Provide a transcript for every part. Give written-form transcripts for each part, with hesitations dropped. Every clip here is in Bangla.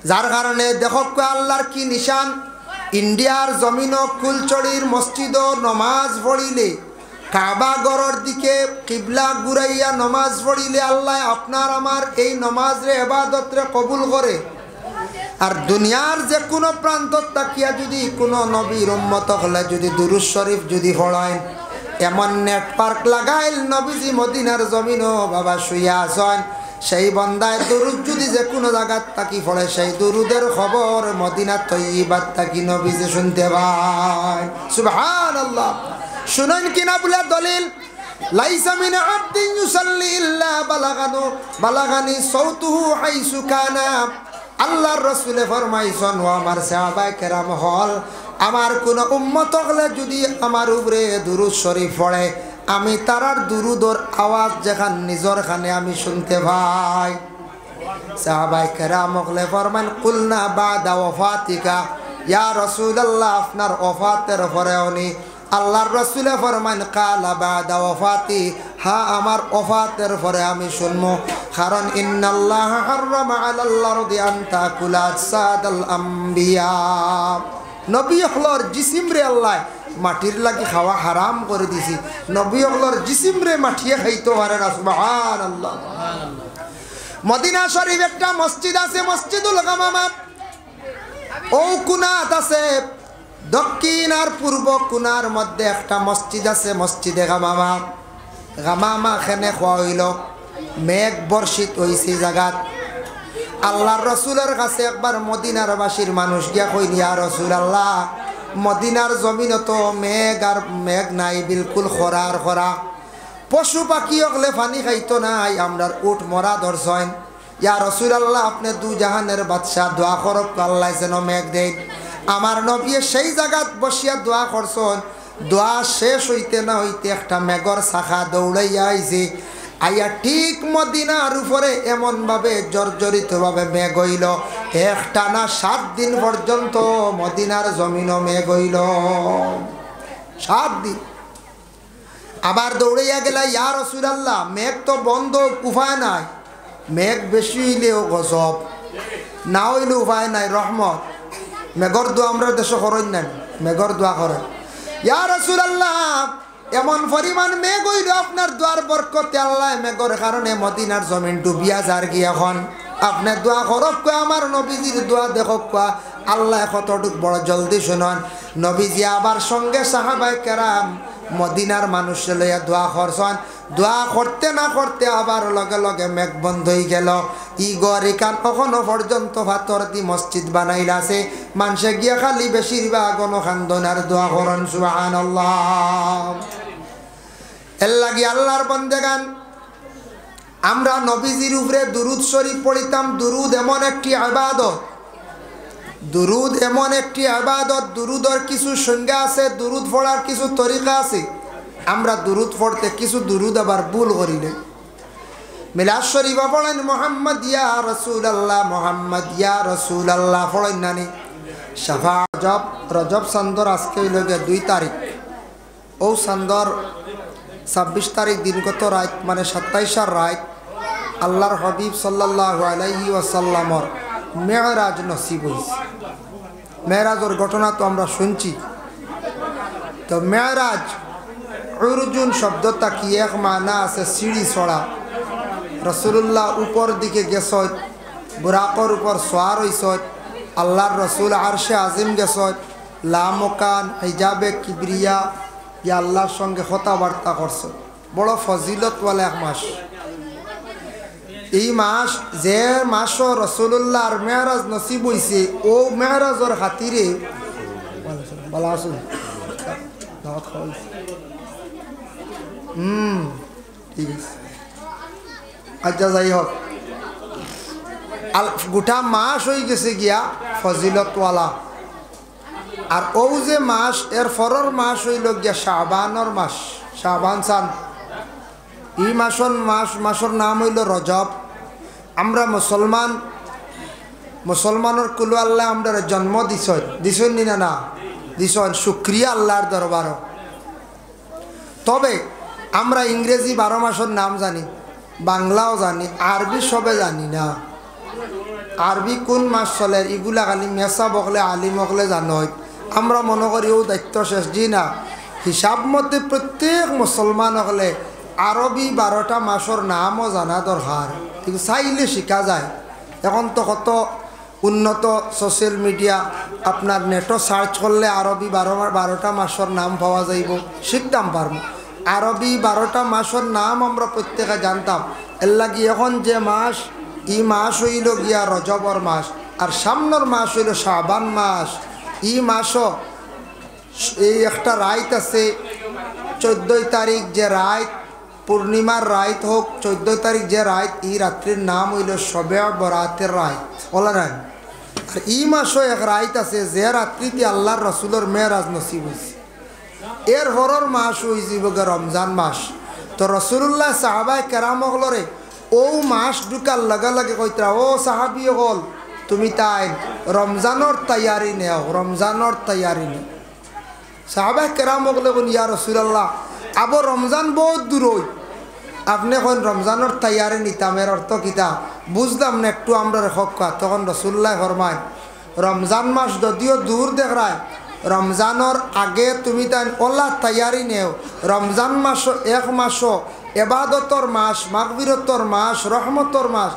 যার কারণে দেখো আল্লাহর কি নিশান, ইন্ডিয়ার জমিন কুলচড়ির মসজিদ নমাজ পড়িলে কাবা গড়ের দিকে কিবলা ঘুরাইয়া নমাজ পড়িলে আল্লাহ আপনার আমার এই নমাজরে ইবাদত রে কবুল করে। আর দুনিয়ার যে কোনো প্রান্ত তাকিয়া যদি কোনো নবীর উম্মত হলে যদি দুরূদ শরীফ যদি পড়ায়, এমন নেটওয়ার্ক লাগাইল নবীজি মদিনার জমিনও বাবা শুইয়া আছেন, সেই বন্দায় দুরূদ যদি যে কোনো জায়গার তাকি পড়ে সেই দুরুদের খবর মদিনা তৈয়্যিবাত তাকি নবীজি শুনতে পায়। সুবহানাল্লাহ। শুনেন কিনা বলে দলিল, লাইসা মিন আবদিন ইউসাল্লি ইল্লা বালাগানি সাউতুহু হাইসু কানা। আল্লাহর রাসূলে ফরমাইছেন, ও আমার সাহাবায়ে কেরাম হল, আমার কোন উম্মত হলে যদি আমার উপরে দুরূদ শরীফ পড়ে, আমি তারার দুরুদর আওয়াজ যেখান নিজর খানে আমি শুনতে পাই। সাহাবায়ে কেরাম হলে ফরমান, কুলনা বাদা ওয়াফাতিকা ইয়া রাসূলুল্লাহ, আপনার ওফাতের পরে উনি আল্লাহর রাসূলে ফরমান, কালা বাদা ওয়াফাতি, হ্যাঁ আমার ওফাতের পরে আমি শুনবো। কারণ ইন্নাল্লাহ হাররামা আলাল আরদি আন তাকুলা আজসাদাল আম্বিয়া, নবী হলর জিসিম রে আল্লাহ মাটির লাগি খাওয়া হারাম করে দিছি, নবী হলর জিসিম রে মাটিয়ে খাইতে পারে না। সুবহানাল্লাহ। মদিনা শরীফ একটা মসজিদ আছে, মসজিদুল গামামা। ও কুনাত আছে, দক্ষিণ আর পূর্ব কোনার মধ্যে একটা মসজিদ আছে, মসজিদে গামামা। গামামা খেনে খোয়া হইল, মেঘ বর্ষিত হয়েছে জায়গাত। আল্লাহর রসুলের কাছে একবার মদিনার বাসীর মানুষ গিয়া কইল, ইয়া রাসূলুল্লাহ, মদিনার জমিন তো মেঘ আর মেঘ নাই, বিলকুল খরার খরা, পশু পাখি অগলে পানি খাইতো নাই, আমরার উঠ মরা ধরছেন। ইয়া রাসূলুল্লাহ, আপনি দু জাহানের বাদশাহ, দোয়া করক আল্লাহ যেন মেঘ দেন। আমার নবী সেই জায়গাত বসিয়া দোয়া করছেন, দোয়া শেষ হইতে না হইতে একটা মেঘর শাখা দৌড়াইয়া আইছে, আইয়া ঠিক মদিনার উপরে এমনভাবে জর্জরিতভাবে মেঘ হইল, একটানা 7 দিন পর্যন্ত মদিনার জমিনও মেঘ হইল, 7 দিন। আবার দৌড়াইয়া গেলা, ইয়া রাসূলুল্লাহ, মেঘ তো বন্ধ, উপায় নাই, মেঘ বেশি হইলেও গজব, না হইলে উপায় নাই, রহমত। মেঘর দোয়া আমরা দেশে করেন নাই, মেঘর দোয়া করেন। ইয়া রাসূলুল্লাহ, এমন পরিমাণ মেঘ হইল আপনার দোয়ার বরকতে আল্লাহ মেঘর কারণে মদিনার জমিন ডুবিয়া যার গিয়া এখন আপনি দোয়া করক কয়, আমার নবীজির দোয়া দেখক কয়, আল্লাহ কতটুক বড় জলদি শুনন। নবীজি আবার সঙ্গে সাহাবায়ে কেরাম মদিনার মানুষ লইয়া দোয়া করছেন, দোয়া করতে না করতে আবার লগে লগে মেঘ বন্ধ হয়ে গেল। ই গরিকান কখনো পর্যন্ত ভাতর দি মসজিদ বানাইল আছে, মানুষে গিয়া খালি বেশিরভাগ গণখান্দনার দোয়া করেন। সুবহানাল্লাহ। এর লাগি আল্লাহর বন্দেগান, আমরা নবীজির উপরে দুরুদ শরীফ পড়িতাম। দুরুদ এমন একটি ইবাদত, দুরুদ এমন একটি ইবাদত, দুরুদের কিছু সংজ্ঞা আছে, দুরুদ পড়ার কিছু তরিকা আছে। আমরা দুরুদ পড়তে কিছু দুরুদ আবার ভুল করিলে। মিলাদ শরীফ পড়েন মুহাম্মদ ইয়া রাসূলুল্লাহ, মুহাম্মদ ইয়া রাসূলুল্লাহ পড়েন নানি। শাফা রজব চন্দর আজকে হইল 2 তারিখ, ও চন্দর 26 তারিখ দিনগত রাত মানে 27 রাত আল্লাহর হাবিব সাল্লাল্লাহু আলাইহি ওয়াসাল্লামর মেরাজ নসিব হয়েছে। মেরাজের ঘটনা তো আমরা শুনছি। তো মেরাজ উরজুন শব্দটা কি এক মানা আছে সিঁড়ি চড়া। রসুল্লাহ উপর দিকে গেছত, বুরাকর উপর সোয়ার হইছত, আল্লাহর রসুল আরশে আজিম গেছত, লামকান হিজাবে কিবরিয়া ইয়া আল্লাহর সঙ্গে কথাবার্তা করছে। বড় ফজিলতওয়ালা এক মাস। এই মাস যে মাসও রসুল্লাহর মেরাজ নসিব হয়েছে, ও মেরাজের খাতিরে বলা আসুন ঠিক আছে। আচ্ছা যাই হোক, গোটা মাস হয়ে গেছে গিয়া ফজিলতওয়ালা। আর ও যে মাস এর ফরর মাস হইল গিয়া শাবানর মাস, শাবান চান। এই মাসের নাম হইল রজব। আমরা মুসলমানের কুলু আল্লাহ আমরা জন্ম দিছেন নি না দিছেন, শুক্রিয়া আল্লাহর দরবার। তবে আমরা ইংরেজি 12 মাসের নাম জানি, বাংলাও জানি, আরবি সবে জানি না। আরবি কোন মাস চলে এগুলা খালি মেসা বকলে আলিম বকলে জানয় আমরা মনে করি ও দায়িত্ব শেষ জি না হিসাব মতে প্রত্যেক মুসলমান হলে আরবি 12টা মাসের নামও জানা দরকার কিন্তু চাইলে শিখা যায় এখন তো কত উন্নত সোশ্যাল মিডিয়া আপনার নেটও সার্চ করলে আরবি 12টা মাসের নাম পাওয়া যাইব শিখতাম পারব আরবি 12টা মাসের নাম আমরা প্রত্যেকে জানতাম এর লাগি এখন যে মাস ই মাস হইল গিয়া রজবর মাস আর সামনের মাস হইল শাবান মাস ই মাসও এই একটা রাইত আছে 14 তারিখ যে রাইত পূর্ণিমার রাইত হোক 14 তারিখ যে রাইত ই রাত্রির নাম হইল শবে বরাতের রাইত বলা নাই আর ই মাসও এক রাইত আছে যে রাত্রিতে আল্লাহর রসুলের মেরাজ নসিব হয়েছে এর হরর মাস হয়েছে রমজান মাস তো রসুল্লাহ সাহাবায়ে কেরাম হলরে ও মাস ঢুকার লগে লগে কইতরা ও সাহাবি হল তুমি তাই রমজানের তৈয়ারি নেও রমজানের তৈয়ারি নেও সাহাবায়ে কেরাম হলে কোন ইয়া রসুল্লাহ আবার রমজান বহুত দূর হই আপনি কোন রমজানের তৈয়ারি নিতামের অর্থ কিতা বুঝলাম না একটু আমরা রেখা তখন রসুল্লাহ ফরমায় রমজান মাস যদিও দূর দেখায় রমজানের আগে তুমি তাই ওলা তৈয়ারি নেও রমজান মাস এক মাসও এবাদতর মাস মাগফিরতর মাস রহমতর মাস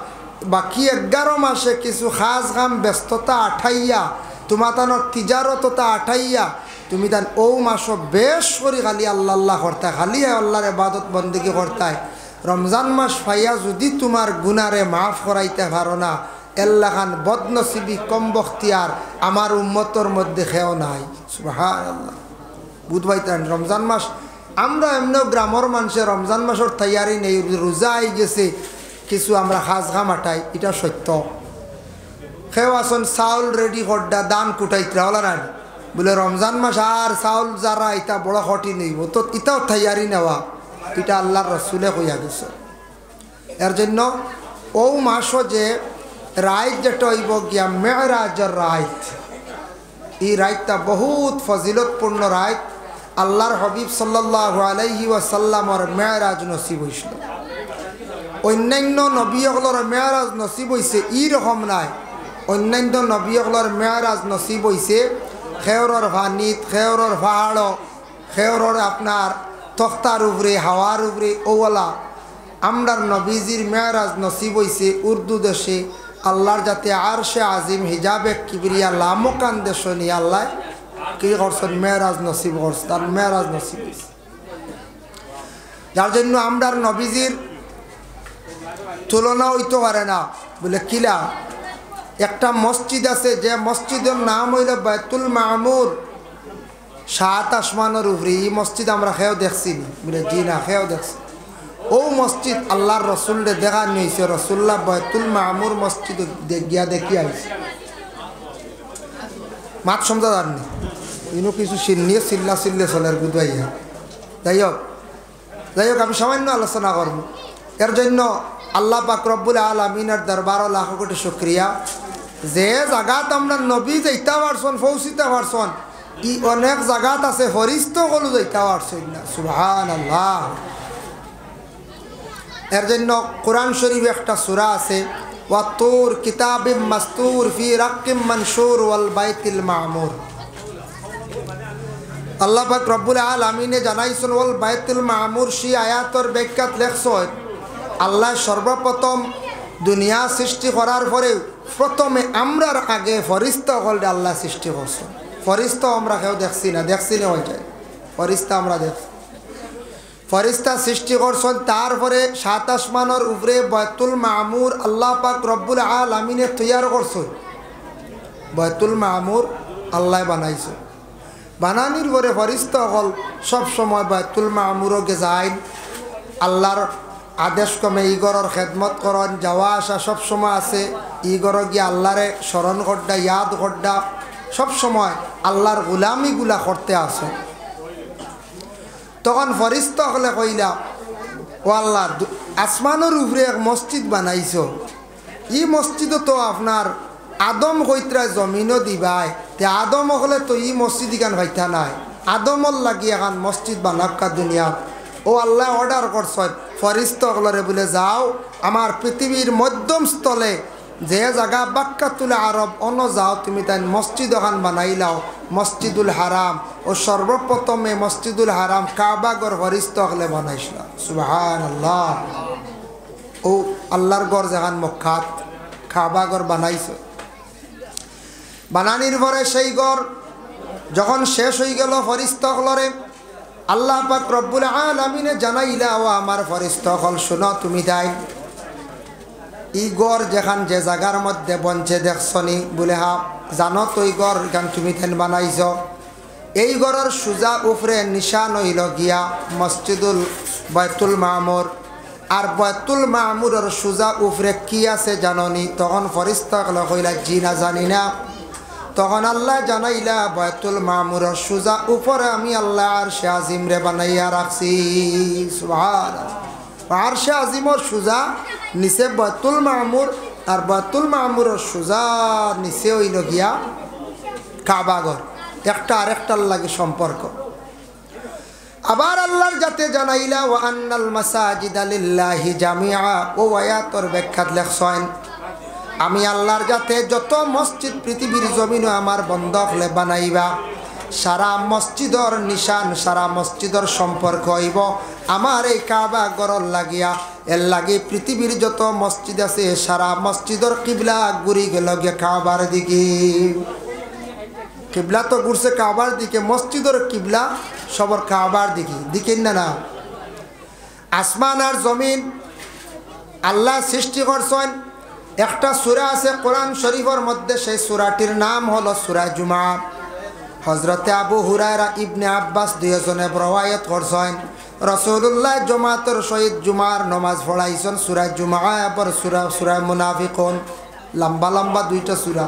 বাকি 11 মাসে কিছু খাস কাম ব্যস্ততা আঠাইয়া তোমার তানোর তিজারততা আঠাইয়া তুমি তান ও মাসও বেশ করি খালি আল্লাহ আল্লাহ করতায় খালি আল্লাহর ইবাদত বন্দেগী করতায় রমজান মাস পাইয়া যদি তোমার গুনারে মাফ করাইতে পারো না আল্লাহ খান বদনসিবি কম বখতিয়ার আমার উম্মতর মধ্যে খেও নাই সুবহানাল্লাহ বুধবাইতেন রমজান মাস আমরা এমনিও গ্রামের মানুষের রমজান মাসের তৈয়ারি নেই রোজা আই গেছে কিছু আমরা খাস ঘাম আটাই এটা সত্য খেও আসন চাউল রেডি করডা দান কুটাইতরা হলা না বলে রমজান মাস আর চাউল যারা এটা বড় কঠিন হইব তো এটাও তৈয়ারি নেওয়া এটা আল্লাহর রসুলে কইয়া গেছে এর জন্য ও মাসও যে রাইত যেটা হইব গিয়া মেরাজের রাইত এই রাইতটা বহুত ফজিলতপূর্ণ রাইত আল্লাহর হাবিব সাল্লাল্লাহু আলাইহি ওয়াসাল্লামর মেরাজ নসিব হইছিল অন্যান্য নবীসকলের মেরাজ নসিব হইছে ই রকম নাই অন্যান্য নবীসকলের মেরাজ নসিব হইছে খেওরের ভানিত খেওরের পাহাড় খেওরের আপনার তখতার উপরে হাওয়ার উপরে ওওয়ালা আমরার নবীজির মেরাজ নসিব হইছে উর্দু দেশে আল্লাহর যাতে আরশে আজিম হিজাবে কিবরিয়া লামকান দেশ নিয়ে আল্লাহ কি করছেন মেরাজ নসিব করছে তার মেরাজ নসিব হইছে যার জন্য আমরার নবীজির তুলনা হইতে পারে না বলে কিলা একটা মসজিদ আছে যে মসজিদের নাম হইল বাইতুল মামুর 7 আসমানের উপরে এই মসজিদ আমরা খেয়েও দেখছি বলে জি না খেয়েও দেখছি ও মসজিদ আল্লাহর রসুলরে দেখা নিয়েছে রসুল্লাহ বাইতুল মামুর মসজিদ গিয়া দেখি আইছে মাত সমঝা জাননি ইনো কিছু নিয়ে চিল্লা চিল্লে চলের বুধবাইয়া যাই হোক আমি সামান্য আলোচনা করব এর জন্য আল্লাহ পাক রব্বুল আলামিনের দরবার লাখ কোটি শুকরিয়া যে জায়গাত আমরা নবী যাইতে পারছন পৌঁছিতে পারছন ই অনেক জায়গাত আছে ফরিস্তো গলু যাইতে পারছেন না সুবহানাল্লাহ এর জন্য কোরআন শরীফ একটা সূরা আছে ওয়াতুর কিতাবিম মাসতুর ফি রাক্কিম মানশুর ওয়াল বাইতুল মামুর আল্লাহ পাক রব্বুল আলামিনে জানাইছেন ওয়াল বাইতুল মামুর সেই আয়াতের ব্যাখ্যাত লেখছেন আল্লাহ সর্বপ্রথম দুনিয়া সৃষ্টি করার পরে প্রথমে আমরার আগে ফরিস্তা হলডে আল্লাহ সৃষ্টি করছেন ফরিস্তা আমরা কেউ দেখছি না হয়ে যায় ফরিস্তা আমরা দেখছি ফরিস্তা সৃষ্টি করছেন তারপরে 7 আসমানের উপরে বাইতুল মামুর আল্লাহ পাক রব্বুল আলামিনে তৈয়ার করছেন বাইতুল মামুর আল্লাহ বানাইছে বানানির পরে ফরিস্তা হল সব সময় বাইতুল মামুরকে যায় আল্লাহর আদেশ কমে ইগরের খেদমত করন যাওয়া আসা সব সময় আছে ইগর গিয়ে আল্লাহরে স্মরণ করডা ইয়াদ করডা সব সময় আল্লাহর গোলামিগুলা করতে আসে তখন ফরিস্তা হলে কইলা ও আল্লাহ আসমানের উপরে এক মসজিদ বানাইছ ই মসজিদ তো আপনার আদম কইত্রা জমিনও দিবাই তে আদম হলে তো ই মসজিদ ইখান ভাইতা নাই আদমর লাগি এখন মসজিদ বানাক্কা দুনিয়া ও আল্লাহ অর্ডার করছেন ফরিস্তা হলরে বলে যাও আমার পৃথিবীর মধ্যম স্থলে যে জায়গা বাক্কাতুল আরব অন্য যাও তুমি তাই মসজিদ ওখান বানাইলাও মসজিদুল হারাম ও সর্বপ্রথমে মসজিদুল হারাম কাবাগর ফরিস্ত হলে বানাইছিল সুবহানাল্লাহ ও আল্লাহর গড় যেখান মক্কাত কাবাগর বানাইছে বানানির পরে সেই গড় যখন শেষ হয়ে গেল ফরিস্ত হলরে আল্লাহ পাক রব্বুল আলামিনে জানাইলা ও আমার ফরিস্ত হল শুনো তুমি তাই ই গড় যেখান যে জায়গার মধ্যে বঞ্চে দেখছনি বলে হা জানো তো এই গড় এখান তুমি তেন বানাইছ এই গড়ের সুজা উপরে নিশান হইল গিয়া মসজিদুল বাইতুল মামুর আর বাইতুল মামুরের সুজা উপরে কি আছে জাননি তখন ফরিস্তা কইলা জি না জানি না তখন আল্লাহ জানাইলা বাইতুল মামুরের সুজা উপরে আমি আল্লাহ আরশে আজিম রে বানাইয়া রাখছি সুবহানাল্লাহ আরশে আজিমর সুজা নিচে বাইতুল মামুর আর বাইতুল মামুরের সুজা নিচে হইল গিয়া কাবাগর একটা আরেকটার লাগে সম্পর্ক আবার আল্লাহর যাতে জানাইলা ওয়া আন্নাল মাসাজিদা লিল্লাহি জামিআ ও আয়াতর ব্যাখ্যাত লেখছেন আমি আল্লাহর যাতে যত মসজিদ পৃথিবীর জমিনে আমার বন্ধক হলে বানাইবা সারা মসজিদর নিশান সারা মসজিদর সম্পর্ক হইব আমার এই কাবা গড়র লাগিয়া এর লাগে পৃথিবীর যত মসজিদ আছে সারা মসজিদর কিবলা ঘুরি গেল গিয়ে কাবার দিকে কিবলা তো ঘুরছে কাবার দিকে মসজিদর কিবলা সবর কাবার দিকে দিকে না আসমান আর জমিন আল্লাহ সৃষ্টি করছেন একটা সূরা আছে কোরআন শরীফের মধ্যে সেই সূরাটির নাম হলো সূরা জুমা হযরতে আবু হুরায়রা ইবনে আব্বাস দুইজনে রওয়ায়াত করছেন রাসূলুল্লাহ জামাতের সহিত জুমার নামাজ পড়াইছেন সূরা জুমা আবার সূরা মুনাফিকুন লম্বা লম্বা দুইটা সূরা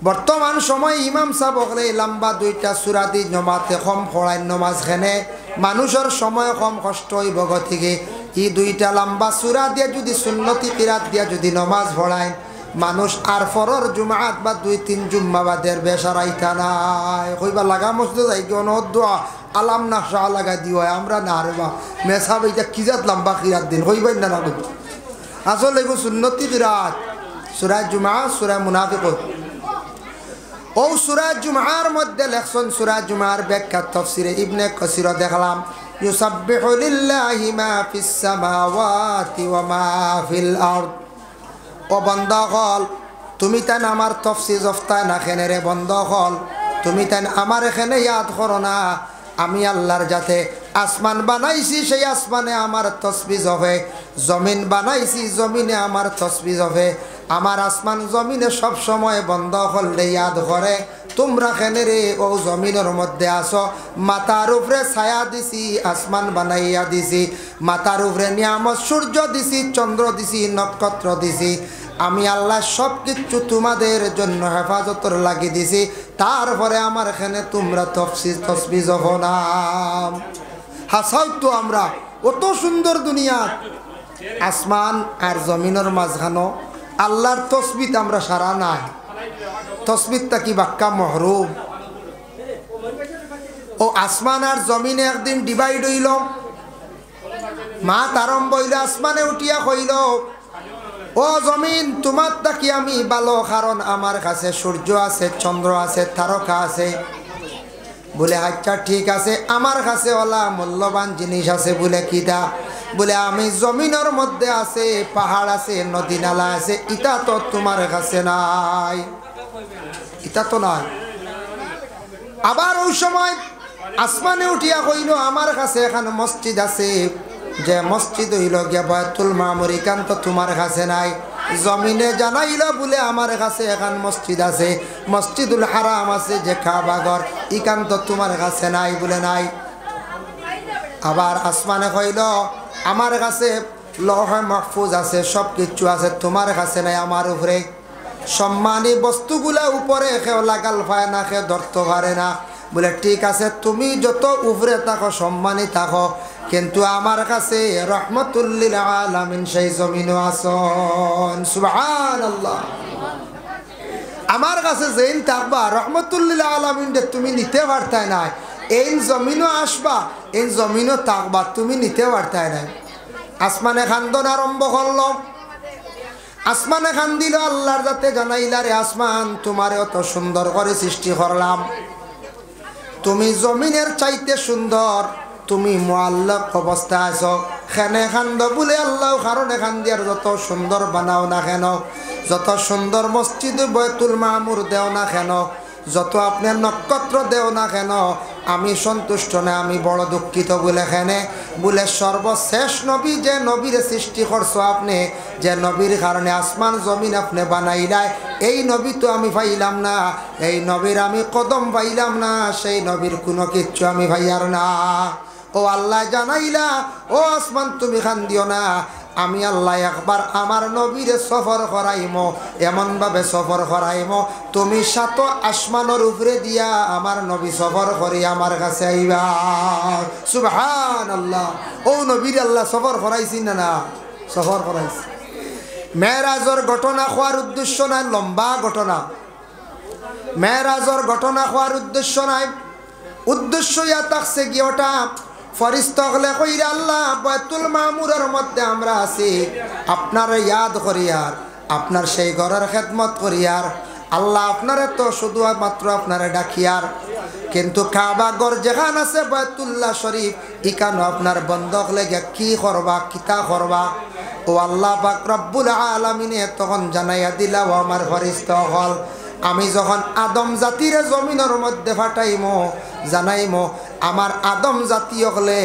বর্তমান সময় ইমাম সাহেব বলে লম্বা দুইটা সূরা দি নামাজে কম পড়ায় নামাজ খানে মানুষের সময় কম কষ্ট হইব গতিকে এই দুইটা লম্বা সূরা দিয়ে যদি সুন্নতি কিরাত দিয়ে যদি নামাজ পড়ায় মানুষ আর ফরর জুমাত বা দুই তিন জুম্মা বাদের বেসারাইতা নাই কইবা লাগা মসজিদে যাই কোন দোয়া আলাম না শাহ লাগা দিও আমরা না রে বা মেসাব এটা কি জাত লম্বা কিরাত দিন কইবেন না না আসলে এগো সুন্নতি কিরাত সূরা জুমা সূরা মুনাফিকুন ও সূরা জুমার মধ্যে লেখছেন সূরা জুমার ব্যাখ্যা তাফসীরে ইবনে কাসির দেখলাম ইউসাব্বিহু লিল্লাহি মা ফিস সামাওয়াতি ওয়া মা ফিল আরদ ও বান্দা হল তুমি তান আমার তাফসীর জফতা না খেনে রে বান্দা হল তুমি তান আমার এখানে ইয়াদ করো না আমি আল্লাহর যাতে আসমান বানাইছি সেই আসমানে আমার তাসবিহ হবে জমিন বানাইছি জমিনে আমার তাসবিহ হবে আমার আসমান জমিনে সব সময় বন্ধ হলে ইয়াদ করে তোমরা কেন রে ও জমিনের মধ্যে আসো মাথার উপরে ছায়া দিছি আসমান বানাইয়া দিছি মাথার উপরে নিয়ামত সূর্য দিছি চন্দ্র দিছি নক্ষত্র দিছি আমি আল্লাহ সব কিছু তোমাদের জন্য হেফাজতর লাগি দিছি তারপরে আমার এখানে তোমরা তসবিহ যখন হাসাও তো আমরা অত সুন্দর দুনিয়া আসমান আর জমিনের মাঝখানো আল্লাহর তসবিহ আমরা সারা নাই তসবিহটা কি বাক্কা মহরুম ও আসমান আর জমিনে একদিন ডিভাইড হইল মাত আরম্ভ হইল আসমানে উঠিয়া কইল ও জমিন তোমার তাকি আমি ভালো কারণ আমার কাছে সূর্য আছে চন্দ্র আছে তারকা আছে বলে আচ্ছা ঠিক আছে আমার কাছে ওলা মূল্যবান জিনিস আছে বলে কিটা বলে আমি জমিনের মধ্যে আছে পাহাড় আছে নদী নালা আছে ইটা তো তোমার কাছে নাই ইটা তো নাই আবার ওই সময় আসমানে উঠিয়া কইল আমার কাছে এখানে মসজিদ আছে যে মসজিদ হইল গিয়া বাইতুল মামুর ইকান তো তোমার কাছে নাই জমিনে জানাইল বলে আমার কাছে এখন মসজিদ আছে মসজিদুল হারাম আছে যে কাবাগর ইকান তো তোমার কাছে নাই বলে নাই আবার আসমানে কইল আমার কাছে লৌহে মাহফুজ আছে সব কিছু আছে তোমার কাছে নাই আমার উপরে সম্মানী বস্তুগুলা উপরে কেউ লাগাল পায় না কেউ ধরতে পারে না বলে ঠিক আছে তুমি যত উপরে থাকো সম্মানী থাকো কিন্তু আমার কাছে রহমতুল লিল আলামিন সেই জমিনও আসন সুবহানাল্লাহ আমার কাছে যেইন থাকবা রহমতুল লিল আলামিন তুমি নিতে পারতাই না এই জমিনও আসবা এই জমিনও থাকবা তুমি নিতে পারতাই না আসমানে খান্দন আরম্ভ করল আসমানে খান দিল আল্লাহর যাতে জানাইলা রে আসমান তোমারে অত সুন্দর করে সৃষ্টি করলাম, তুমি জমিনের চাইতে সুন্দর, তুমি মুআল্লাক অবস্থা আছো, খানে খান্দ বলে আল্লাহ কারণ এখান দিয়ার যত সুন্দর বানাও না কেন, যত সুন্দর মসজিদ বয়তুল মামুর দেও না কেন, যত আপনার নক্ষত্র দেও না কেন, আমি সন্তুষ্ট না, আমি বড় দুঃখিত বলে এখানে বলে সর্বশেষ নবী যে নবীর সৃষ্টি করছো আপনি, যে নবীর কারণে আসমান জমিন আপনি বানাইলাই, এই নবী তো আমি পাইলাম না, এই নবীর আমি কদম পাইলাম না, সেই নবীর কোনো কিচ্ছু আমি পাইয়ার না। ও আল্লাহ জানাইলা ও আসমান তুমি খান দিও না, আমি আল্লাহ একবার আমার নবীরে সফর করাইমো, এমনভাবে সফর করাইমো তুমি সাত আসমানের উপরে দিয়া আমার নবী সফর করি আমার কাছে আইবা। সুবহানাল্লাহ। ও নবীর আল্লাহ সফর করাইছি না? না, সফর করাইছি। মেরাজের ঘটনা হওয়ার উদ্দেশ্য নাই লম্বা ঘটনা, মেরাজের ঘটনা হওয়ার উদ্দেশ্য নাই, উদ্দেশ্য ইয়া থাকছে কি ওটা ফরিস্তা হলে কইরা আল্লাহ বাইতুল মামুরের মধ্যে আমরা আছি, আপনার ইয়াদ করিয়ার, আপনার সেই ঘরের খেদমত করিয়ার, আল্লাহ আপনারে তো শুধু মাত্র আপনারে ডাকিয়ার, কিন্তু কাবা ঘর যেখান আছে বাইতুল্লাহ শরীফ ইকানো আপনার বন্ধক লেগে কি করবা, কিতা করবা। ও আল্লাহ পাক রব্বুল আলামিনে তখন জানাইয়া দিলা ও আমার ফরিস্তা হল, আমি যখন আদম জাতিরে জমিনের মধ্যে ফাটাইমো জানাইমো, আমার আদম জাতীয় হলে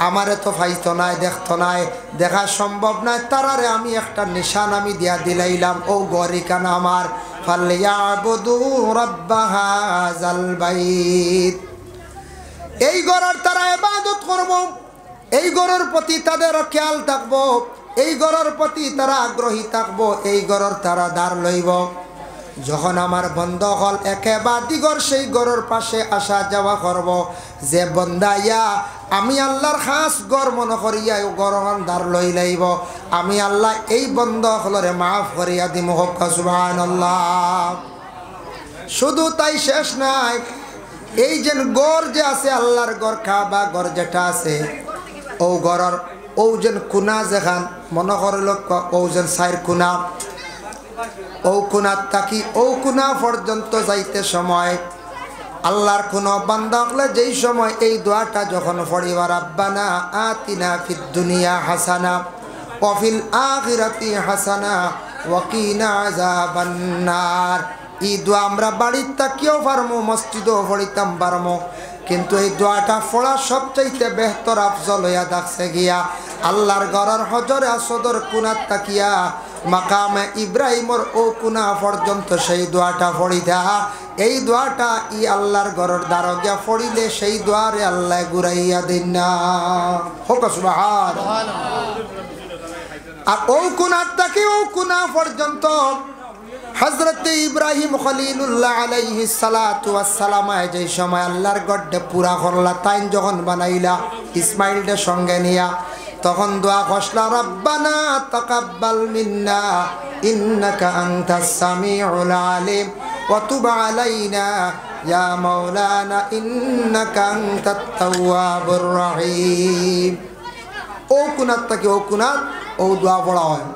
আমারে তো ফাইতো নাই, দেখতো নাই, দেখা সম্ভব নাই, তারারে আমি একটা নিশান আমি দিয়া দিলাইলাম, ও গরিকান আমার ফালিয়াবুদু রাব্ব হাযাল বাইত, এই ঘরের তারা ইবাদত করব, এই ঘরের প্রতি তাদের খেয়াল থাকবো, এই ঘরের প্রতি তারা আগ্রহী থাকবো, এই ঘরের তারা দ্বার লইব। যখন আমার বন্ধ হল একেবারে দিগর সেই গড়ের পাশে আসা যাওয়া করব, যে বন্দাইয়া আমি আল্লাহর খাস গড় মনে করিয়া গড় দ্বার লই লাইব, আমি আল্লাহ এই বন্ধ হলরে মাফ করিয়া দিম। হোক সুবহানাল্লাহ। শুধু তাই শেষ নাই, এই যে গড় যে আছে আল্লাহর গড় কাবা গড় যেটা আছে, ও গড়ের ও যেন কুনা যেখান মনে করল ও যেন সাইর কুনা, ও কুনার তাকি ও কুনা পর্যন্ত যাইতে সময় আল্লাহর কোন বান্দা হলে যেই সময় এই দোয়াটা যখন পড়িবা রাব্বানা আতিনা ফিদ দুনিয়া হাসানা ওয়া ফিল আখিরাতি হাসানা ওয়া কিনা আযাবান নার, এই দোয়া আমরা বাড়ির তাকিও পারমো, মসজিদেও পড়িতাম পারমো, কিন্তু এই দোয়াটা পড়া সবচাইতে বেহতর আফজল হইয়া দেখছে গিয়া আল্লাহর ঘরের হজরে আসদর কুনার তাকিয়া মাকামে ইব্রাহিমর ও কুনা পর্যন্ত সেই দোয়াটা পড়ি দেহা, এই দোয়াটা ই আল্লাহর ঘরের দ্বার গিয়া পড়িলে সেই দোয়ারে আল্লাহ ঘুরাইয়া দিন না। হোক সুবহানাল্লাহ। আর ও কুনার তাকি ও কুনা পর্যন্ত হযরত ইব্রাহিম খলিলুল্লাহ আলাইহিস সালাতু ওয়াস সালাম যে সময় আল্লাহর গড্ডে পুরা করলা, তাই যখন বানাইলা ইসমাইলদের সঙ্গে নিয়া, তখন দোয়া করলা রব্বানা তাকাব্বাল মিন্না ইন্নাকা আনতাস সামিউল আলিম ওয়া তুব আলাইনা ইয়া মাওলানা ইন্নাকা আনতাত তাওয়াবুর রহিম। ও কুনাত তাকি ও কুনাত ও দোয়া পড়া হয়,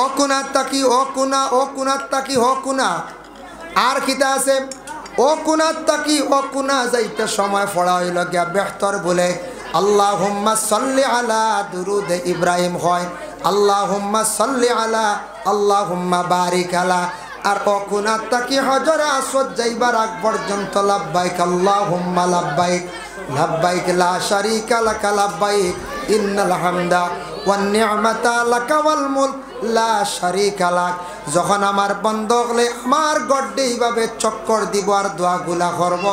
ও কুনাত তাকি ও কুনা, ও কুনাত তাকি ও কুনা। আর কিতা আছে ও কুনাত তাকি ও কুনা যাইতে সময় পড়া হইল গিয়া বেহতর বলে আল্লাহুম্মা সাল্লি আলা, দুরুদ ইব্রাহিম হয় আল্লাহুম্মা সাল্লি আলা, আল্লাহুম্মা বারিক আলা। আর ও কুনাত তাকি হজরে আসওয়াদ যাইবার আগ পর্যন্ত লাব্বাইক আল্লাহুম্মা লাব্বাইক লাব্বাইক লা শারীকা লাকা লাব্বাইক ইন্নাল হামদা ওয়ান নি'মাতা লাকা ওয়াল মুলক লা শারীকা লাক। যখন আমার বন্ধ হলে আমার গড্ডে এইভাবে চক্কর দিব আর দোয়াগুলা করব,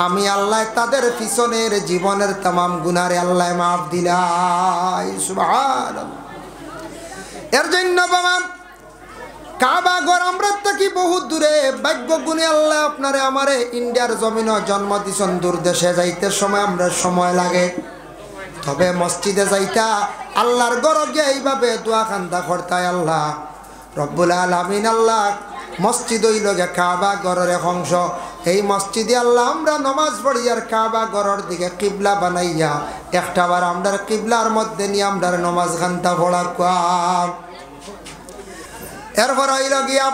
আমি আল্লাহ তাদের পিছনের জীবনের तमाम গুনারে আল্লাহ মাফ দিলাই। সুবহানাল্লাহ। এর জন্য বাবা কাবা ঘর আমরা থাকি বহুত দূরে, ভাগ্য গুণে আল্লাহ আপনারে আমারে ইন্ডিয়ার জমিনে জন্ম দিছেন, দূর দেশে যাইতে সময় আমরা সময় লাগে, তবে মসজিদে যাইতা আল্লাহর ঘর গিয়ে এইভাবে দোয়া খান্দা করতায় আল্লাহ রব্বুল আলামিন। আল্লাহ মসজিদ হইল গে কাবা ঘরের অংশ, এই মসজিদে আল্লাহ আমরা নমাজ পড়ি আর কাবা ঘরের দিকে কিবলা বানাইয়া একটাবার আমরা কিবলার মধ্যে নিয়ে আমরা নমাজ খান্তা পড়া। এরপর হইল গিয়া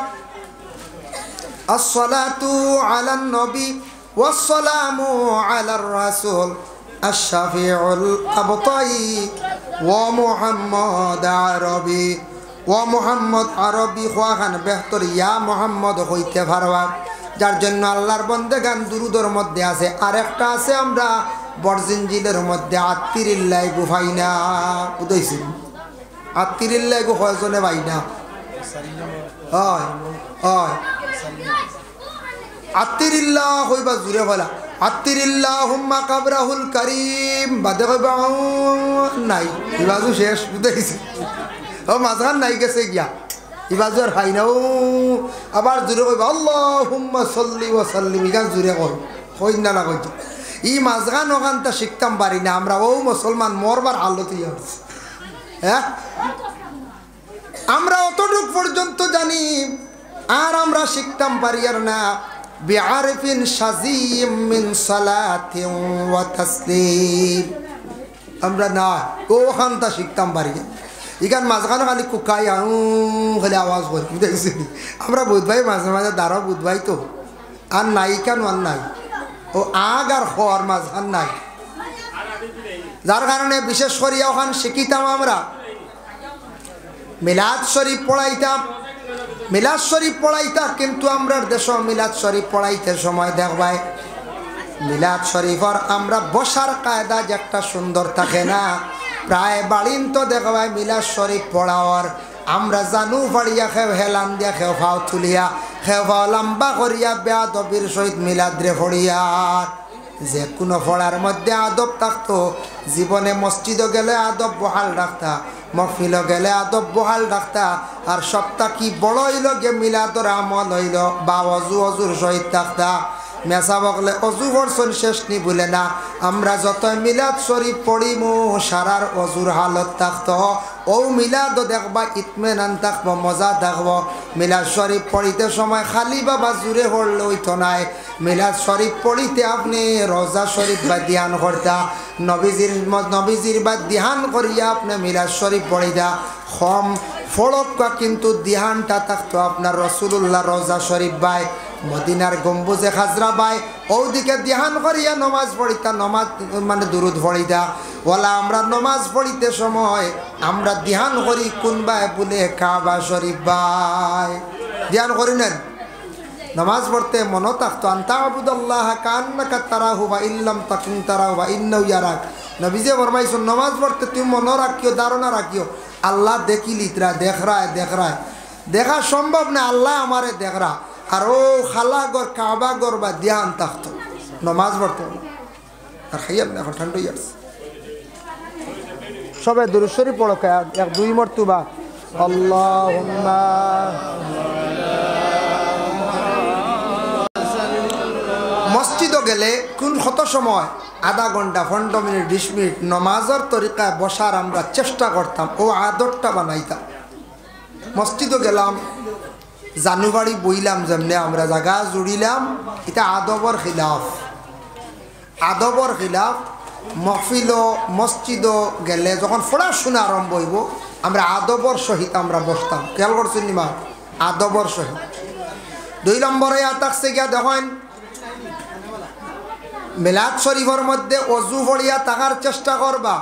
আসসালাতু আলান নবী ওয়াসসালামু আলার রাসূল আশ-শাফিউল আবতাই ওয়া মুহাম্মদ আরবি ওয়া মুহাম্মদ আরবি খান বেহতর ইয়া মুহাম্মদ হইতে পারবা যার জন্য আল্লাহর বন্দেগান দুরুদের মধ্যে আছে আরেকটা আছে আমরা বরজিনজিলের মধ্যে আত্তিরিল্লাহ গুফাইনা বুঝাইছি আত্তিরিল্লাহ গু কয়জনে ভাইনা হয় হয় আত্তিরিল্লাহ হইবা জুরে বলা আত্তিরিল্লাহুম্মা কাবরাহুল কারীম বাদে কইবা নাই ইবাজু শেষ বুঝাইছি ও মাঝখান নাই গেছে গিয়া ইবাজু আর ভাই না আবার জুরে কইবা আল্লাহুম্মা সাল্লি ওয়া সাল্লিম ইগান জুরে কই না না কই ই মাঝখান ওখানটা শিখতাম পারি না আমরা ও মুসলমান মরবার হালত হইছে হ্যাঁ আমরা অতটুক পর্যন্ত জানি আর আমরা শিখতাম পারি আর না বিআরফিন শাযীম মিন সালাতিন ওয়া তাসলিম আমরা না ওখানটা শিখতাম পারি ইখান মাঝখানে খালি কুকাই খালি আওয়াজ করি দেখছি আমরা বুধ ভাই মাঝে মাঝে দাঁড়াও বুধ ভাই তো আর নাই কেন আর নাই ও আগ আর হওয়ার মাঝখান নাই যার কারণে বিশেষ করিয়া ওখান শিখিতাম আমরা মিলাদ শরীফ পড়াইতাম মিলাদ শরীফ পড়াইতাম কিন্তু আমরা দেশ মিলাদ শরীফ পড়াইতে সময় দেখবাই মিলাদ শরীফর আমরা বসার কায়দা যে একটা সুন্দর থাকে না প্রায় বাড়িন তো দেখবাই মিলাদ শরীফ পড়াওয়ার আমরা জানু ফাড়িয়া খেও হেলান দিয়া খেও ফাও তুলিয়া খেও ফাও লম্বা করিয়া বেয়াদবির সহিত মিলাদ্রে ফড়িয়া যে কোনো ফড়ার মধ্যে আদব থাকতো জীবনে মসজিদ গেলে আদব বহাল রাখতা মহফিল গেলে আদব বহাল রাখতা আর সপ্তাহ কি বড় হইল গে মিলাদর আমল হইল বা অজুর সহিত থাকতা মেসা বকলে অজু বর্ষণ শেষ নি বলে না আমরা যত মিলাদ শরীফ পড়িমু সারার অজুর হালত থাকতো ও মিলাদ দেখবা ইতমেনান থাকবো মজা থাকবো মিলাদ শরীফ পড়িতে সময় খালি বাবা জুড়ে হরলে হইতো নাই মিলাদ শরীফ পড়িতে আপনি রোজা শরীফ বা ধ্যান করতা নবীজির বা ধ্যান করিয়া আপনি মিলাদ শরীফ পড়িতা কম ফড়কা কিন্তু ধ্যানটা থাকতো আপনার রসুল্লাহ রোজা শরীফ বাই মদিনার গম্বুজে খাজরা বাই ওদিকে ধ্যান করিয়া নমাজ পড়িতা নমাজ মানে দুরুদ পড়িতা ওলা আমরা নমাজ পড়িতে সময় আমরা ধ্যান করি কোনবাই বলে কাবা শরীফ বাই ধ্যান করি নেন নমাজ পড়তে মনে থাকতো আনতা আবুদাল্লাহ কান্নাকা তারাহু বা ইল্লাম তাকুন তারাহু বা ইন্নাহু ইয়ারাক নবীজি ফরমাইছেন নমাজ পড়তে তুমি মনে রাখিও ধারণা রাখিও আল্লাহ দেখিলি তোরা দেখ রায় দেখা সম্ভব না আল্লাহ আমারে দেখ রা আর ও খালা গর কাবা গর বা ধ্যান থাকতো নমাজ পড়তে আর খাইয়ার না এখন ঠান্ডা যাচ্ছে সবাই দুরূদ শরীফ পড়ো এক দুই মর্তবা আল্লাহুম্মা মসজিদ গেলে কোন কত সময় আধা ঘন্টা 15 মিনিট 20 মিনিট নমাজের তরিকায় বসার আমরা চেষ্টা করতাম ও আদরটা বানাইতাম মসজিদ গেলাম জানুয়ারি বইলাম যেমনি আমরা জায়গা জুড়িলাম এটা আদবর খিলাফ মহফিল মসজিদ গেলে যখন পড়াশোনা আরম্ভ হইব আমরা আদবর সহিত আমরা বসতাম খেয়াল করছেন নিমা আদবর সহিত 2 নম্বরে থাকছে গিয়া দেখেন মিলাদ শরীফের মধ্যে অজু পড়িয়া থাকার চেষ্টা করবা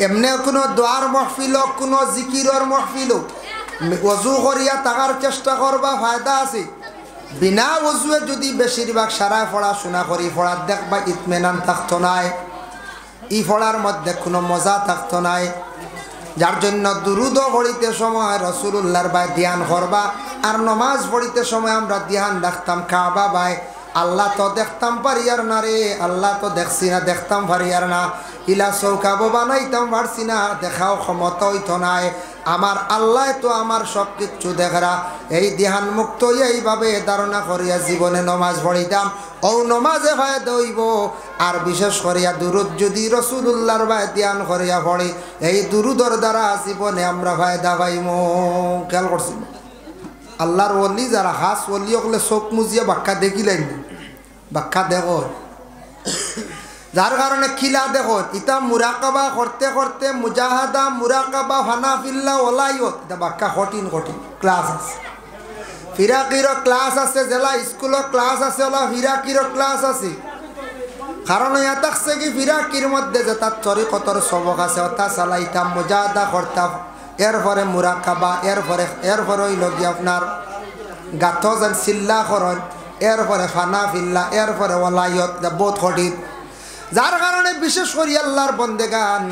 এমনি কোনো দোয়ার মহফিল কোনো জিকিরর মহফিল অজু করিয়া থাকার চেষ্টা করবা ফায়দা আছে বিনা অজুয়ে যদি বেশিরভাগ সারায় পড়াশোনা করি পড়ার দেখবা ইতমেনান থাকতো নাই ই পড়ার মধ্যে কোনো মজা থাকতো নাই যার জন্য দুরুদ পড়িতে সময় রসুলুল্লাহর বাই ধ্যান করবা আর নমাজ পড়িতে সময় আমরা ধ্যান রাখতাম কাবা বাই আল্লাহ তো দেখতাম পারিয়ার না রে আল্লাহ তো দেখছি না দেখতাম পারিয়ার না ইলা চৌকাবো বানাইতাম পারছি না দেখাও ক্ষমতা হইতো নাই আমার আল্লাহ তো আমার সব কিছু দেখরা এই ধ্যান মুক্ত এইভাবে ধারণা করিয়া জীবনে নমাজ পড়িতাম ও নমাজে ফায়দা হইব আর বিশেষ করিয়া দুরুদ যদি রসুলুল্লাহর বাই ধ্যান করিয়া পড়ি এই দুরুদর দ্বারা জীবনে আমরা ফায়দা পাইম খেয়াল করছি আল্লাহর ওলি যারা হাস ওলি হলে চোখ মুজিয়া বাক্কা দেখিলেন বাক্কা দেখ যার কারণে খিলা দেখো ইতা মুরাকাবা করতে করতে মুজাহাদা মুরাকাবা হানাফিল্লা ওলাইয়ত এটা বাক্কা কঠিন কঠিন ক্লাস আছে ফিরাকিরও ক্লাস আছে জেলা স্কুলও ক্লাস আছে ওলা ফিরাকিরও ক্লাস আছে কারণ ইয়া থাকছে কি ফিরাকির মধ্যে যে তার তরিকতর সবক আছে অর্থাৎ চালাইতাম মুজাহাদা করতাম এরপরে মুরাকাবা এরপরে হইল গিয়ে আপনার গাথ যেন চিল্লা করেন এরপরে হানাফিল্লা এরপরে ওলাইয়ত বহুত কঠিন যার কারণে বিশেষ করে আল্লাহর বন্দেগান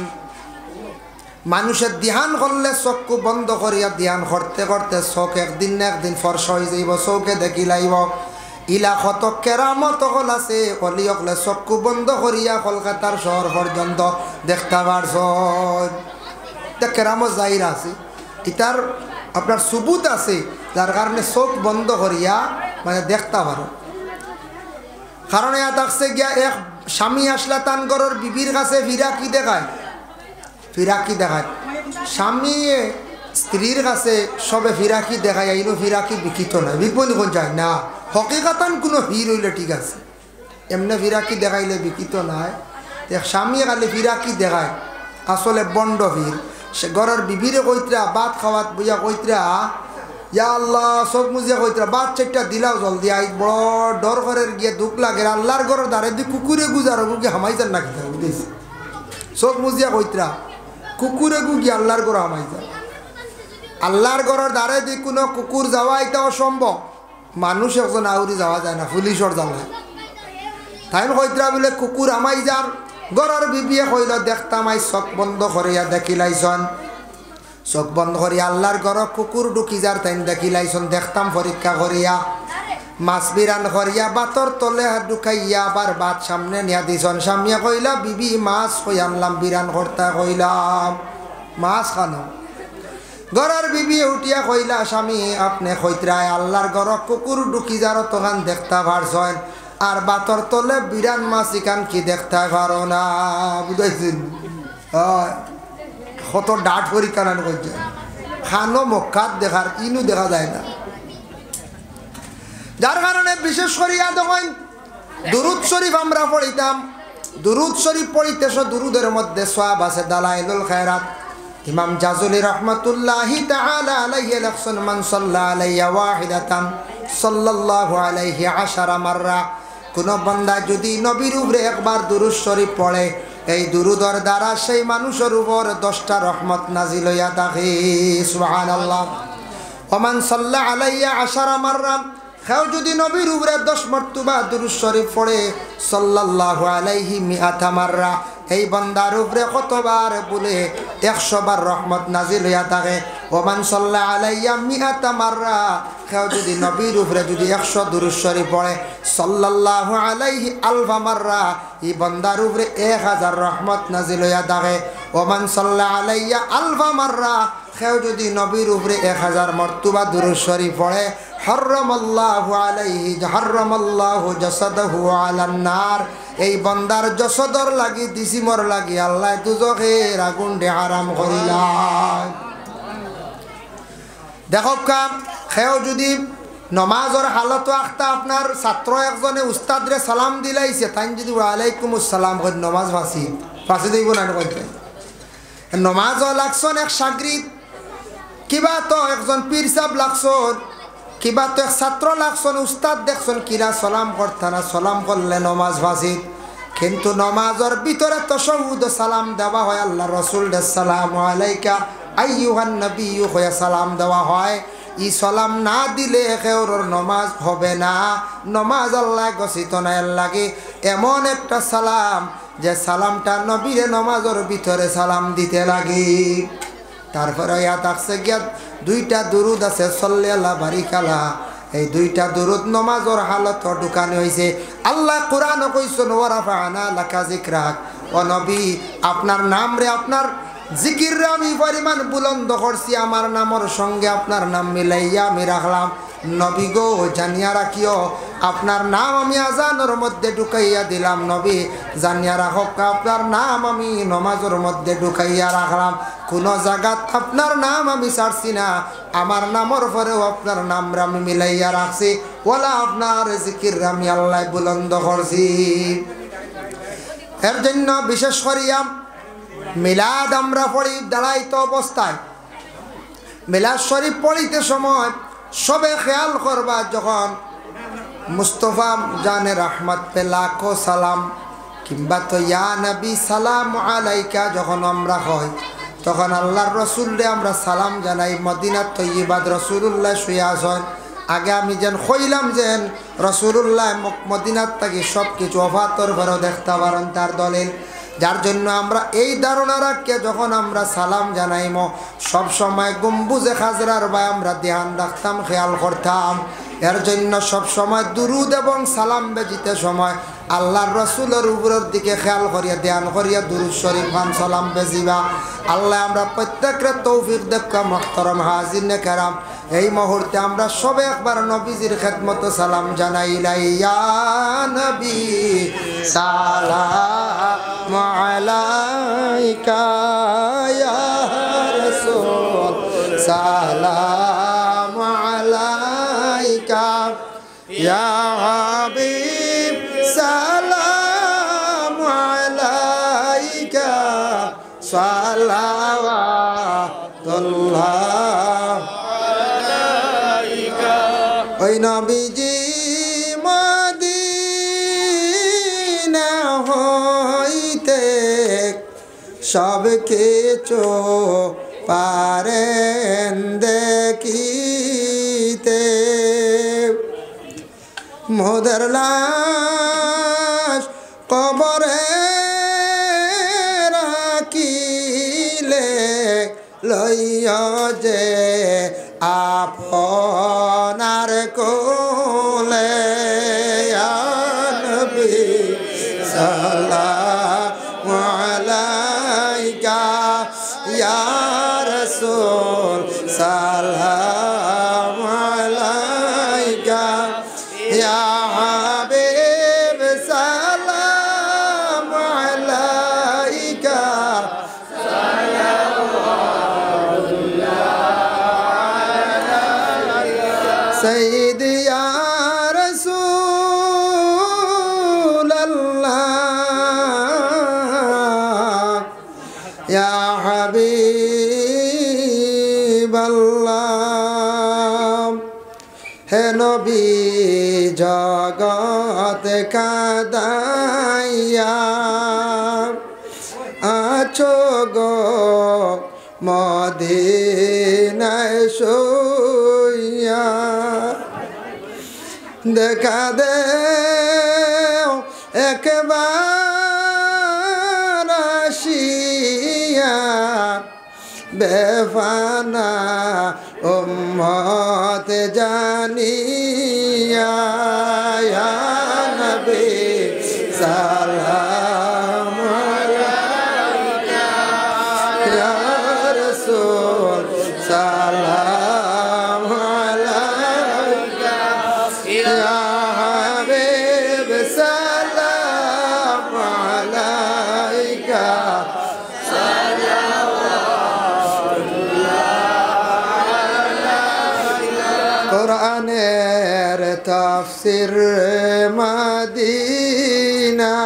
মানুষের ধ্যান করলে চক্ষু বন্ধ করিয়া ধ্যান করতে করতে চোখ একদিন না একদিন ফর্স হয়ে যাইব চৌকে দেখি লাইব ইলা কত কেরামত হল আছে অলি হলে চক্ষু বন্ধ করিয়া কলকাতার শহর পর্যন্ত দেখতে পারছ কেরামত জাহির আছে ইটার আপনার সুবুত আছে যার কারণে চোখ বন্ধ করিয়া মানে দেখতে পারো কারণ ইয়া থাকছে গিয়া এক স্বামী আসলা তান ঘরের বিবির কাছে ফিরাকি দেখায় স্বামী স্ত্রীর কাছে সবে ফিরাকি দেখায় এইনো ফিরাকি বিকিত না বিকবনি কোন যায় না হকিকাতান কোনো ভিড় হইলে ঠিক আছে এমনি ফিরাকি দেখাইলে বিকিত নাই স্বামী খালি ফিরাকি দেখায় আসলে বন্ড ভিড় সে ঘরের বিবিরে কইতরা ভাত খাওয়াত বইয়া কইতরা ইয়া আল্লাহ সব মুজিয়া কইতরা বাদ চারটা দিলাও জলদি আই বড় ডর ঘরের গিয়ে দুঃখ লাগে আল্লাহর ঘরের দ্বারে দি কুকুরে গুজারো গিয়ে হামাই যান না কিতা বুঝেছি সব মুজিয়া কইতরা কুকুরে গু গিয়ে আল্লাহর ঘর হামাই যান আল্লাহর ঘরের দ্বারে দি কোনো কুকুর যাওয়া এটা অসম্ভব মানুষ একজন আউরি যাওয়া যায় না পুলিশর জ্বালায় তাই কইতরা বলে কুকুর হামাই যার ঘরের বিবিয়ে কইল দেখতাম আই চোখ বন্ধ করিয়া দেখিলাইছন চোখ বন্ধ করিয়া আল্লাহর ঘর কুকুর ঢুকি যার তাই দেখিলাইছন দেখতাম পরীক্ষা করিয়া মাছ বিরান করিয়া বাতর তলে ঢুকাইয়া আবার ভাত সামনে নিয়া দিছন সামিয়া কইলা বিবি মাছ কই আনলাম বিরান করতা কইলাম মাছ খানো ঘরের বিবি উঠিয়া কইলা স্বামী আপনি কইতরায় আল্লাহর ঘর কুকুর ঢুকি যার তখন দেখতা পারছেন আর বাতর তলে বিরান মাছ ইখান কি দেখতে পারো না বুঝাইছেন কত ডাট পরীক্ষা নান করছে খানো মক্কাত দেখার ইনু দেখা যায় না যার কারণে বিশেষ করিয়া দেখেন দুরুদ শরীফ আমরা পড়িতাম দুরুদ শরীফ পড়িতেছ দুরুদের মধ্যে সওয়াব আছে দালাইলুল খায়রাত ইমাম জাজুলি রহমাতুল্লাহি তাআলা আলাইহি লাকসান মান সাল্লা আলাইয়া ওয়াহিদাতান সাল্লাল্লাহু আলাইহি 10 মাররা কোন বান্দা যদি নবীর উপরে একবার দুরুদ শরীফ পড়ে এই দুরুদর দ্বারা সেই মানুষের উপর 10টা রহমত নাজিল হইয়া থাকে সুবহানাল্লাহ ওমান সাল্লা আলাইয়া 10 মাররা কেউ যদি নবীর উপরে 10 মর্তবা দুরুদ শরীফ পড়ে সাল্লাল্লাহু আলাইহি মিআতা মাররা এই বান্দার উপরে কতবার বলে 100 বার রহমত নাজিল হইয়া থাকে ওমান সাল্লা আলাইয়া মিআতা মাররা কেউ যদি নবীর উপরে যদি 100 দুরূদ শরীফ পড়ে সাল্লাল্লাহু আলাইহি আলফা মাররা এই বান্দার উপরে 1000 রহমত নাজিল হইয়া থাকে ওমান সাল্লা আলাইয়া আলফা মাররা কেউ যদি নবীর উপরে 1000 মর্তবা দুরূদ শরীফ পড়ে হারামাল্লাহু আলাইহি হারামাল্লাহু জাসাদাহু আলান নার এই বান্দার জসদর লাগি দিসিমর লাগি আল্লাহ দুজখের আগুন দে হারাম করিলা দেখো কাম খেও যদি নমাজের হালত আখতা আপনার ছাত্র একজনে উস্তাদরে সালাম দিলাইছে তাই যদি ওয়ালাইকুমুস সালাম কই নমাজ ফাঁসি দিব না কইতে নমাজ লাগছন এক সাগরিদ কিবা তো একজন পীর সাহেব লাগছন কিবা তো এক ছাত্র লাগছন উস্তাদ দেখছন কিরা সালাম করতানা সালাম করলে নমাজ ফাঁসি কিন্তু নমাজের ভিতরে তাশাহুদ সালাম দেওয়া হয় আল্লাহ রাসূল আসসালামু আলাইকা আইয়ুহান নবিয়্যু হয়ে সালাম দেওয়া হয় ই সালাম না দিলে কেউর নমাজ হবে না নমাজ আল্লাহ গছিত না লাগে এমন একটা সালাম যে সালামটা নবীরে নমাজের ভিতরে সালাম দিতে লাগে তারপরে ইয়াত আছে গিয়া 2টা দুরুদ আছে সাল্লাল্লাহু বারিকালা এই 2টা দুরুদ নমাজের হালত ঢুকানো হইছে আল্লাহ কোরআনে কইছেন ওয়া রাফা'না লাকা যিকরাক ও নবী আপনার নাম রে আপনার জিকির আমি পরিমাণ বুলন্দ করছি আমার নামের সঙ্গে আপনার নাম মিলাইয়া আমি রাখলাম নবী গো জানিয়া রাখিও আপনার নাম আমি আজানের মধ্যে ঢুকাইয়া দিলাম নবী জানিয়া রাখো আপনার নাম আমি নমাজের মধ্যে ঢুকাইয়া রাখলাম কোন জায়গাত আপনার নাম আমি ছাড়ছি না আমার নামের পরেও আপনার নাম আমি মিলাইয়া রাখছি ওলা আপনার জিকির আমি আল্লাহ বুলন্দ করছি এর জন্য বিশেষ করিয়া মিলাদ আমরা পড়ি দাঁড়াইতে অবস্থায়। মিলাদ শরীফ পড়িতে সময় সবে খেয়াল করবা, যখন মুস্তফা জানে রহমত পে লাখো সালাম কিংবা তো ইয়া নবী সালাম আলাইকা যখন আমরা হয়, তখন আল্লাহর রসুলরে আমরা সালাম জানাই। মদিনার তৈবাদ রসুল্লাহ শুয়ে আসেন। আগে আমি যেন কইলাম যেন রসুল্লাহ মদিনার থেকে সব কিছু অফাতর ভরো দেখতে পারেন, তার দলিল। যার জন্য আমরা এই ধারণা রাখকে যখন আমরা সালাম জানাইম সব সময় গম্বুজে খাজরার বা আমরা ধ্যান রাখতাম, খেয়াল করতাম। এর জন্য সব সময় দুরুদ এবং সালাম বেজিতে সময় আল্লাহর রসুলের উপরের দিকে খেয়াল করিয়া ধ্যান করিয়া দুরুদ শরীফ খান সালাম বেজিবা। আল্লাহ আমরা প্রত্যেকের তৌফিক দেখা। মুহতারাম হাজিরিনে কেরাম, এই মুহূর্তে আমরা সবে একবার নবীজির খেদমত সালাম জানাইলাই। ইয়া নবী সালাম আলাইকা, ইয়া রাসূল সালাম আলাইকা, ইয়া হাবিব সালাম আলাইকা, সালাওয়াতুল্লাহ আলাইকা। ওই নবীজি মদিনা হইতে সব কিছু পারেন দেখিতে, মোদের লাশ কবরে রাখিলে লইয়া যে আপনার কোলে, ইয়া নবী সালামু আলাইকা, ইয়া রাসূল সালামু আলাইকা, ইয়া হাবিব সালামু আলাইকা, সাইয়্যিদ ইয়া রাসূলাল্লাহ, ইয়া হাবিবাল্লাহ। হে নবী জগৎ কাদাইয়া আছো গো মদিনায় শুইয়া, দেখা দে একবার আসিয়া বেফানা উম্মত জানিয়া, ইয়া নবী সালাম আলাইকা, ইয়া রাসূল সালাম আলাইকা, ইয়া হাবিব সালাম আলাইকা, কোরআনের তাফসীর মদিনা,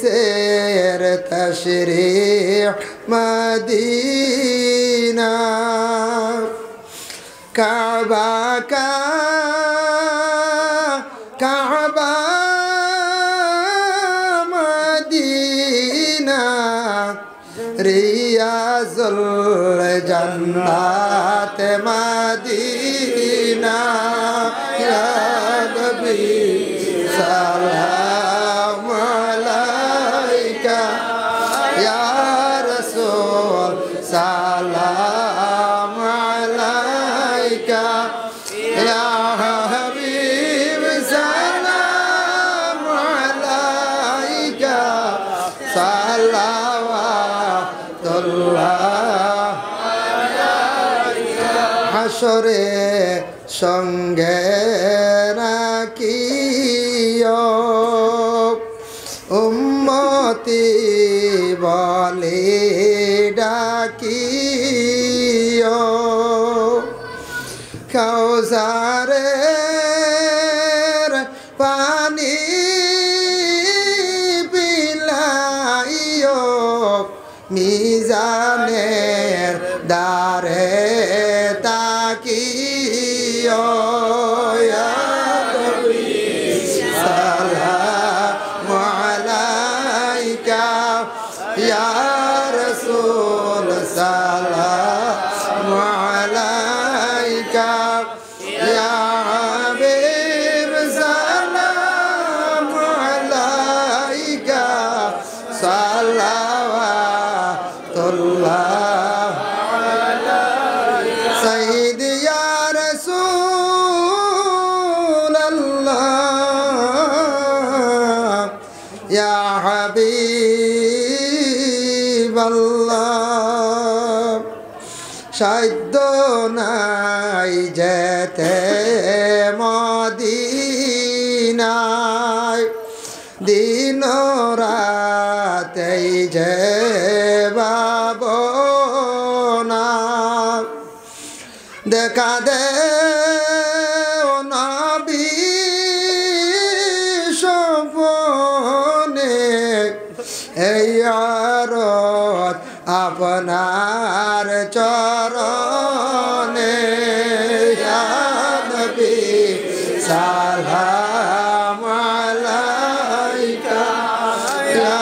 হাদিসের তাশরীহ মদিনা, কাবা কাবা মদিনা, রিয়াজুল জান্নাত মদিনা, ইয়া নবী সালাম আলাইকা, ইয়া রাসূল সালাম আলাইকা, ইয়া হাবিব সালাম আলাইকা, সালাওয়াতুল্লাহ হাসরে সঙ্গে রাখিও উম্মতি বলে ডাকিও, কাউসারের পানি মিজানের দারে তাকিও ইয়া নবী সালামু আলাইকা ইয়া রাসূল সালামু আলাইকা ইয়া হাবিব সালামু আলাইকা সালাওয়াতুল্লাহ সাইয়্যিদি ইয়া রাসূলাল্লাহ ইয়া হাবিবাল্লাহ সাধ্য নাই যেতে মদিনায় দিন রাতেই যে ভাবনা দেখা দে ও নবী স্বপ্নে এই আরত আপনার চরণে ইয়া নবী সালামু আলাইকা ইয়া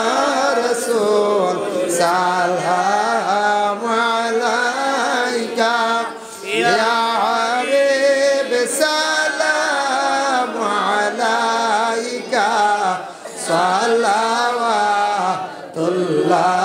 রাসূল সালামু আলাইকা ইয়া হাবিব সালামু আলাইকা সালাওয়াতুল্লাহ